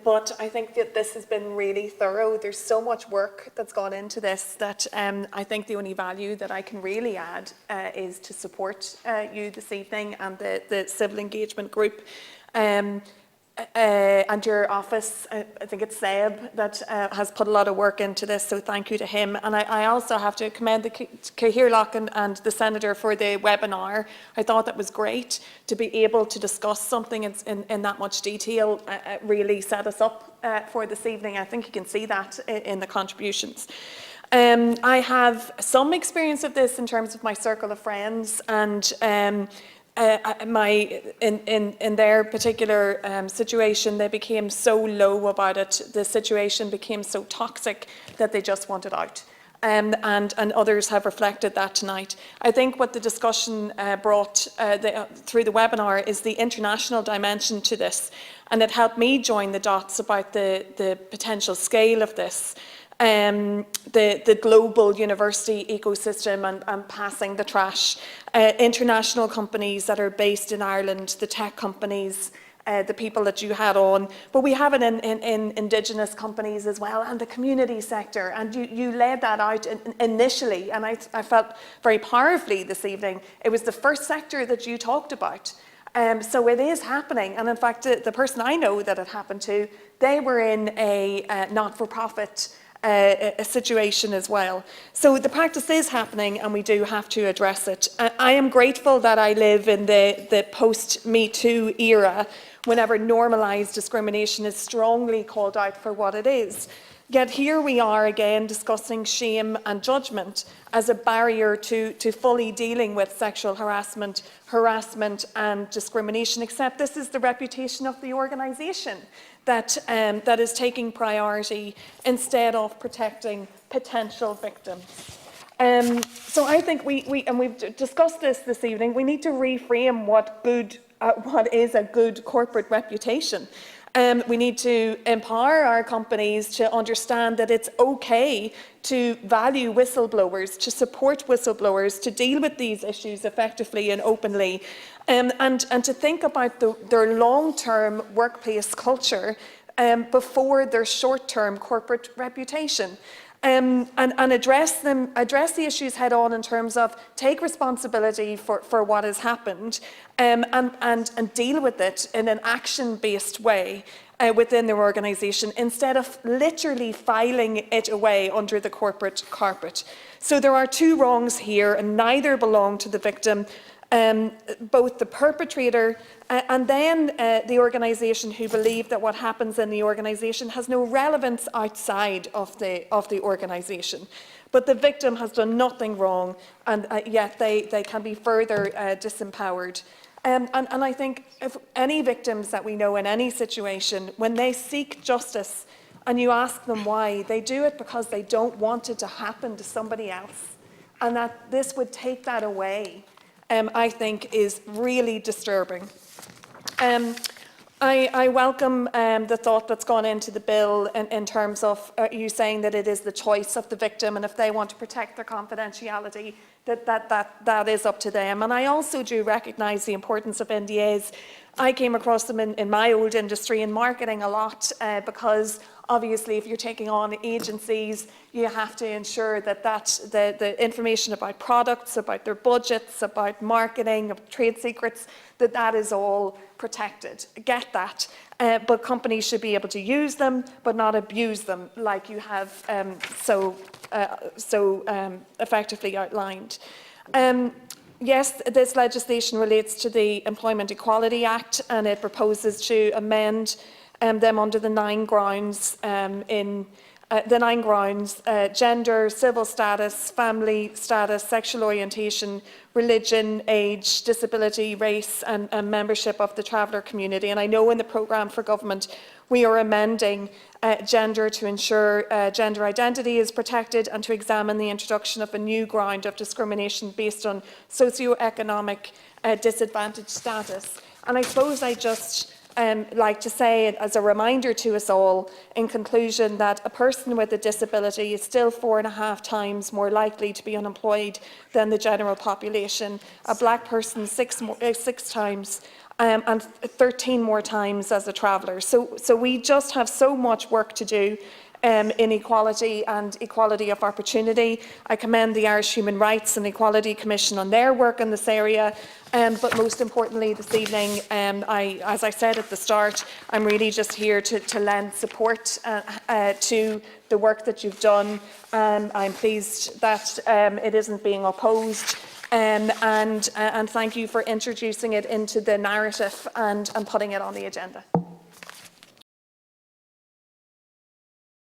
but I think that this has been really thorough. There's so much work that's gone into this that I think the only value that I can really add is to support you this evening and the civil engagement group. And your office, I think it's Seb, that has put a lot of work into this, so thank you to him. And I also have to commend the Cathaoirleach and the Senator for the webinar. I thought that was great to be able to discuss something in that much detail, really set us up for this evening. I think you can see that in the contributions. I have some experience of this in terms of my circle of friends, and in their particular situation, they became so low about it. The situation became so toxic that they just wanted out. And others have reflected that tonight. I think what the discussion brought through the webinar is the international dimension to this, and it helped me join the dots about the potential scale of this. The global university ecosystem and passing the trash, international companies that are based in Ireland, the tech companies, the people that you had on, but we have it in Indigenous companies as well, and the community sector, and you laid that out initially, and I felt very powerfully this evening. It was the first sector that you talked about. So it is happening, and in fact the person I know that it happened to, they were in a not-for-profit a situation as well. So the practice is happening, and we do have to address it. I am grateful that I live in the post-Me Too era, whenever normalised discrimination is strongly called out for what it is. Yet here we are again discussing shame and judgment as a barrier to fully dealing with sexual harassment and discrimination, except this is the reputation of the organisation that is taking priority instead of protecting potential victims. So I think we've discussed this evening, we need to reframe what is a good corporate reputation. We need to empower our companies to understand that it's okay to value whistleblowers, to support whistleblowers, to deal with these issues effectively and openly, and to think about their long-term workplace culture before their short-term corporate reputation. And address the issues head on in terms of take responsibility for what has happened, and deal with it in an action-based way within their organisation, instead of literally filing it away under the corporate carpet. So there are two wrongs here, and neither belong to the victim. Both the perpetrator and then the organisation who believe that what happens in the organisation has no relevance outside of the organisation. But the victim has done nothing wrong, and yet they can be further disempowered. And I think if any victims that we know in any situation, when they seek justice and you ask them why, they do it because they don't want it to happen to somebody else. And that this would take that away, I think, is really disturbing. I welcome the thought that's gone into the bill in terms of you saying that it is the choice of the victim, and if they want to protect their confidentiality, that is up to them. And I also do recognise the importance of NDAs. I came across them in my old industry in marketing a lot because obviously if you're taking on agencies, you have to ensure that the information about products, about their budgets, about marketing, of trade secrets, that is all protected. I get that. But companies should be able to use them, but not abuse them, like you have so effectively outlined. Yes, this legislation relates to the Employment Equality Act, and it proposes to amend them under the 9 grounds gender, civil status, family status, sexual orientation, religion, age, disability, race, and membership of the traveller community. And I know in the programme for government we are amending gender to ensure gender identity is protected, and to examine the introduction of a new ground of discrimination based on socio-economic disadvantaged status. And I suppose I just like to say, as a reminder to us all, in conclusion, that a person with a disability is still 4.5 times more likely to be unemployed than the general population, a black person 6 times, and 13 more times as a traveller. So we just have so much work to do in equality and equality of opportunity. I commend the Irish Human Rights and Equality Commission on their work in this area, but most importantly this evening, as I said at the start, I'm really just here to lend support to the work that you've done. I'm pleased that it isn't being opposed. And thank you for introducing it into the narrative and putting it on the agenda.